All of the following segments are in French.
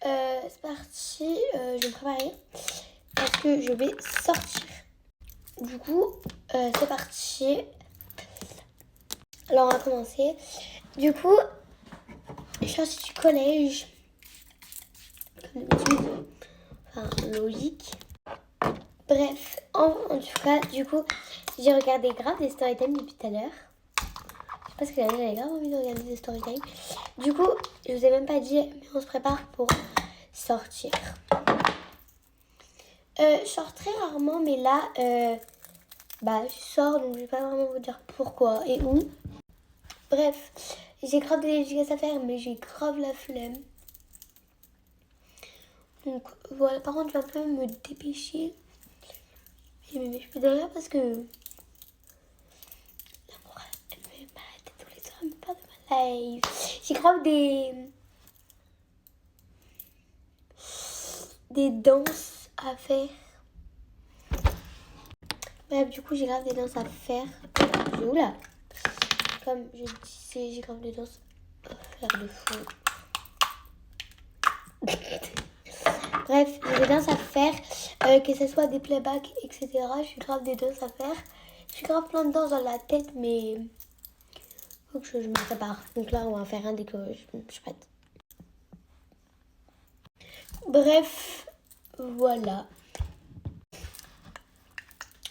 C'est parti, je vais me préparer parce que je vais sortir. Du coup, c'est parti. Alors, on va commencer. Du coup, je suis sortie du collège. Comme d'habitude. Enfin, logique. Bref, en tout cas, du coup, j'ai regardé grave des storytime depuis tout à l'heure. Je sais pas ce que j'avais grave envie de regarder des storytime. Du coup, je vous ai même pas dit, mais on se prépare pour sortir. Je sors très rarement, mais là, je sors, donc je vais pas vraiment vous dire pourquoi et où. Bref, j'ai grave des dédicaces à faire, mais j'ai grave la flemme. Donc voilà, par contre, je vais un peu me dépêcher. Mais je peux derrière parce que la morale, elle me fait mal à la tête tous les soirs, elle me parle de ma life. J'ai grave des danses à faire. Bref, du coup, j'ai grave des danses à faire. Oula. Comme je disais, j'ai grave des danses à faire de fou. Bref, j'ai des danses à faire, que ce soit des playbacks, etc. Je suis grave des danses à faire. Je suis grave plein de danses dans la tête, mais faut que je me prépare. Donc là, on va faire un dès que je suis prête. Bref, voilà.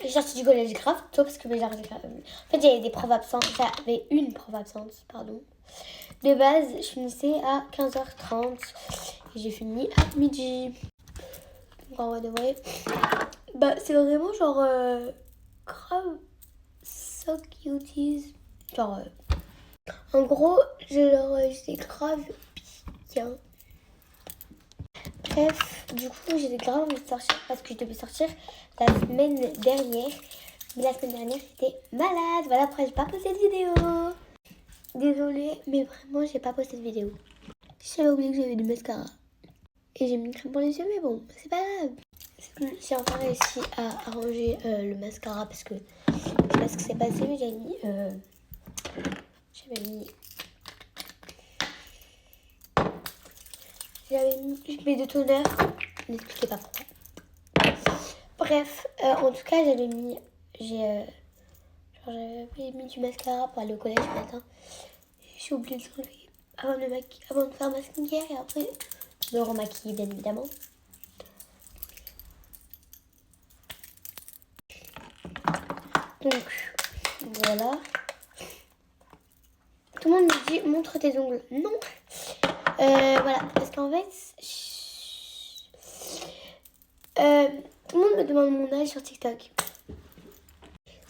J'ai sorti du collège grave tôt parce que en fait, il y avait des profs absentes. Enfin, il y avait une prof absente, pardon. De base, je finissais à 15h30 et j'ai fini à midi. Donc en vrai de vrai, c'est vraiment genre grave so cuties. Genre, en gros, j'étais grave bien. Bref, du coup, j'étais grave envie de sortir parce que je devais sortir la semaine dernière. Mais la semaine dernière, j'étais malade. Voilà, après, j'ai pas posté de vidéo. Désolée, mais vraiment, j'ai pas posté de vidéo. J'avais oublié que j'avais du mascara. Et j'ai mis une crème pour les yeux, mais bon, c'est pas grave. J'ai enfin réussi à arranger le mascara parce que je sais pas ce qui s'est passé, mais j'avais mis mes deux toners. N'expliquez pas pourquoi. Bref, en tout cas, j'avais mis du mascara pour aller au collège ce matin. J'ai oublié de l'enlever avant de faire ma skincare et après de remaquiller, bien évidemment. Donc, voilà. Tout le monde me dit, montre tes ongles. Non. Voilà, parce qu'en fait, tout le monde me demande mon âge sur TikTok.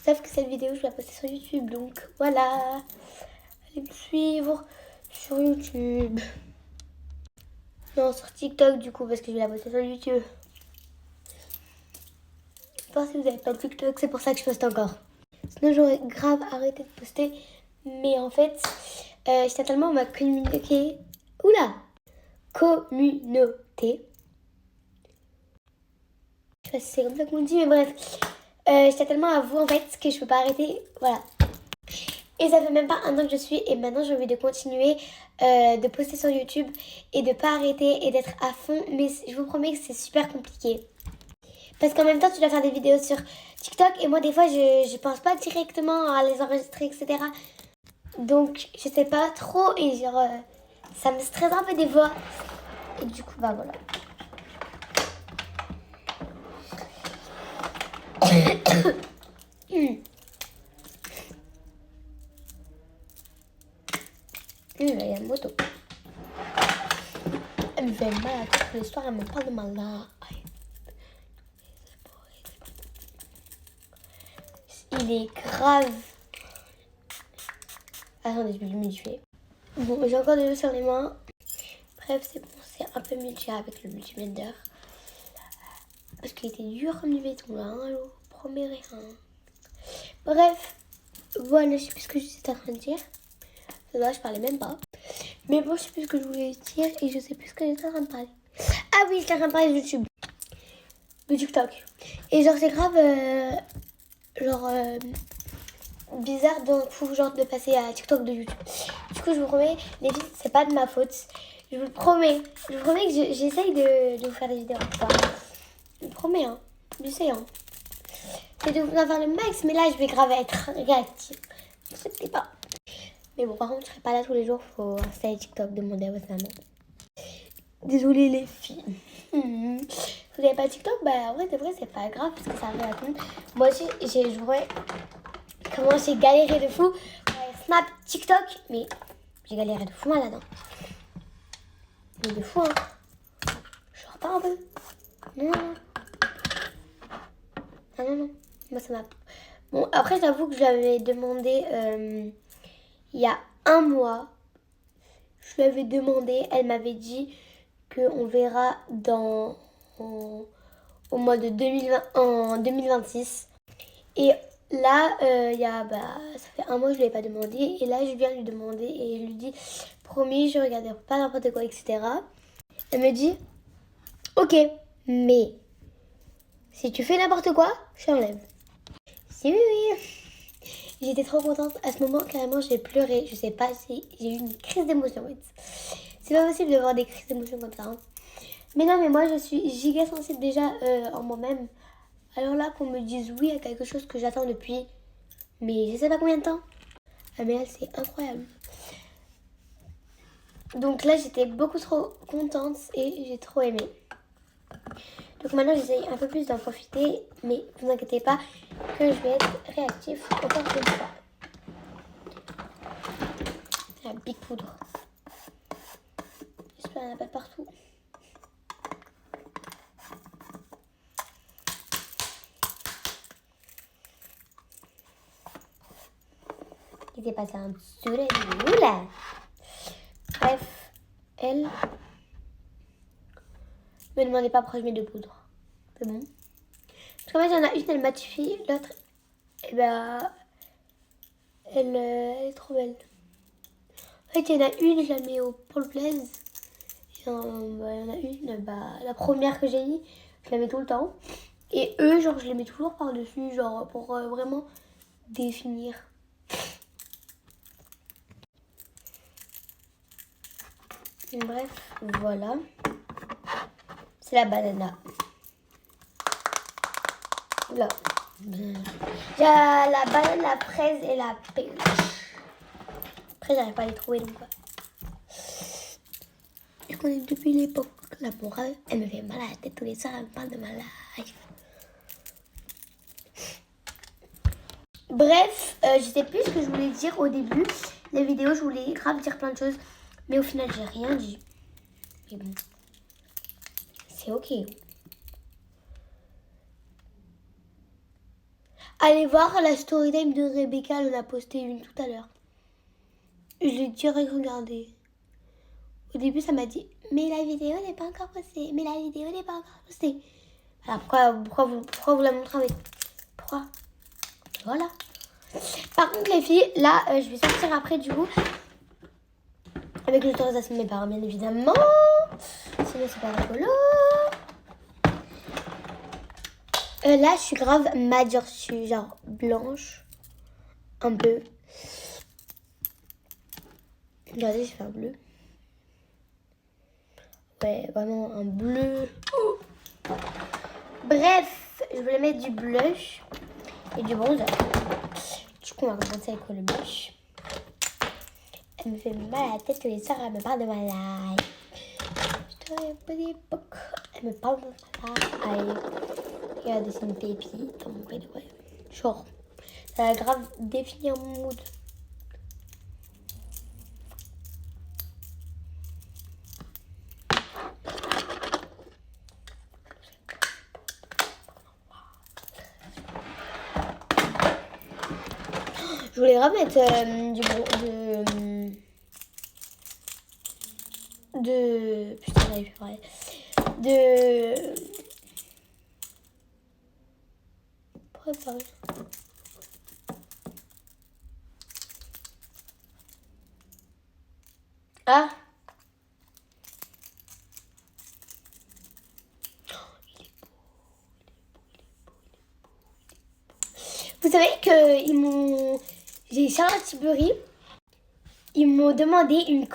Sauf que cette vidéo, je vais la poster sur YouTube. Donc, voilà. Allez me suivre sur YouTube. Non, sur TikTok, du coup, parce que je vais la poster sur YouTube. Enfin, si vous n'avez pas de TikTok, c'est pour ça que je poste encore. Sinon, j'aurais grave arrêté de poster. Mais en fait, j'étais tellement ma communauté. Oula! Communauté. Je sais pas si c'est comme ça qu'on dit, mais bref. J'étais tellement à vous, en fait, que je peux pas arrêter. Voilà. Et ça fait même pas un an que je suis. Et maintenant, j'ai envie de continuer de poster sur YouTube. Et de pas arrêter et d'être à fond. Mais je vous promets que c'est super compliqué. Parce qu'en même temps, tu dois faire des vidéos sur TikTok. Et moi, des fois, je pense pas directement à les enregistrer, etc. Donc, je sais pas trop. Et genre, ça me stresse un peu des fois. Et du coup, voilà. Il y a une moto. Elle me fait mal à la tête tous les soirs. Elle me parle de mal là. Il est grave. Attendez, je vais l'humidifier. Bon, j'ai encore des eaux sur les mains. Bref, c'est bon, c'est un peu mieux déjà avec le multiblender. Parce qu'il était dur comme du béton là, hein, je promets rien. Bref, voilà, je sais plus ce que j'étais en train de dire. Là, je parlais même pas. Mais bon, je sais plus ce que je voulais dire et je sais plus ce que j'étais en train de parler. Ah oui, j'étais en train de parler de YouTube. De TikTok. Et genre, c'est grave, bizarre d'un coup, genre, de passer à TikTok de YouTube. Du coup, je vous promets, les filles, c'est pas de ma faute. Je vous le promets. Je vous promets que j'essaye de vous faire des vidéos. Enfin, je vous promets, hein. J'essaye, hein. C'est de vous en faire le max, mais là, je vais grave être réactive. Ne vous inquiétez pas. Mais bon, par contre, je serai pas là tous les jours. Faut installer TikTok, demander à votre maman. Désolée, les filles. Vous n'avez pas TikTok? Bah, en vrai, c'est pas grave parce que ça arrive à tout le monde. Moi aussi, je joué. Comment j'ai galéré de fou. Snap, TikTok, mais j'ai galéré de fou là-dedans. Mais de fou, hein. Je repars un peu. Non, non. Ah non, non. Moi, ça m'a... Bon, après, j'avoue que je l'avais demandé il y a un mois. Je lui avais demandé, elle m'avait dit qu'on verra au mois de 2020, en 2026. Et là, ça fait un mois que je ne lui ai pas demandé. Et là, je viens lui demander et je lui dis, promis, je regarderai pas n'importe quoi, etc. Elle me dit, ok, mais si tu fais n'importe quoi, je t'enlève. Si, oui, oui. J'étais trop contente. À ce moment, carrément, j'ai pleuré. Je sais pas si j'ai eu une crise d'émotion. C'est pas possible d'avoir des crises d'émotion comme ça. Hein. Mais non, mais moi, je suis giga sensible déjà en moi-même. Alors là, qu'on me dise oui à quelque chose que j'attends depuis, mais je sais pas combien de temps. Ah, mais là, c'est incroyable. Donc là, j'étais beaucoup trop contente et j'ai trop aimé. Donc maintenant, j'essaye un peu plus d'en profiter, mais vous inquiétez pas que je vais être réactif encore une fois. La big poudre. J'espère qu'il n'y en a pas partout. Il s'est passé un dessous là. Bref, elle me demandez pas pourquoi je mets de poudre. C'est bon. Parce qu'en fait, il y en a une, elle matifie, l'autre, eh ben, elle est trop belle. En fait, il y en a une, je la mets pour le plaisir. Il y en a une, la première que j'ai mis, je la mets tout le temps. Et eux, genre, je les mets toujours par-dessus, genre, pour vraiment définir. Bref, voilà. C'est la banana. Là. J'ai la banane, la fraise et la pêche. Après, j'arrive pas à les trouver donc. Je connais depuis l'époque la morale. Elle me fait mal à la tête tous les soirs. Elle me parle de ma life. Bref, je sais plus ce que je voulais dire au début. La vidéo, je voulais grave dire plein de choses. Mais au final, j'ai rien dit. Mais bon, c'est ok. Allez voir la story time de Rebecca. Elle en a posté une tout à l'heure. Je l'ai direct regardé. Au début, ça m'a dit « Mais la vidéo n'est pas encore postée. Mais la vidéo n'est pas encore postée. » Alors, pourquoi vous la montrez avec... Pourquoi? Voilà. Par contre, les filles, là, je vais sortir après, du coup. Avec l'autorisation de mes parents, bien évidemment. Sinon, c'est pas rigolo. Là, je suis grave mature. Je suis genre blanche. Un peu. Regardez, je fais un bleu. Ouais, vraiment un bleu. Bref, je voulais mettre du blush et du bronzer. Du coup, on va commencer avec le blush. Elle me fait mal à la tête tous les soirs. Elle me parle de ma life. Elle me parle de ma life. Regardez, c'est une pépite dans mon pédo. Genre, ça va grave définir mon mood. Je voulais remettre putain, j'arrive plus à parler. Pourquoi parler? Ah, vous savez que j'ai Charlotte Tilbury. Ils m'ont demandé une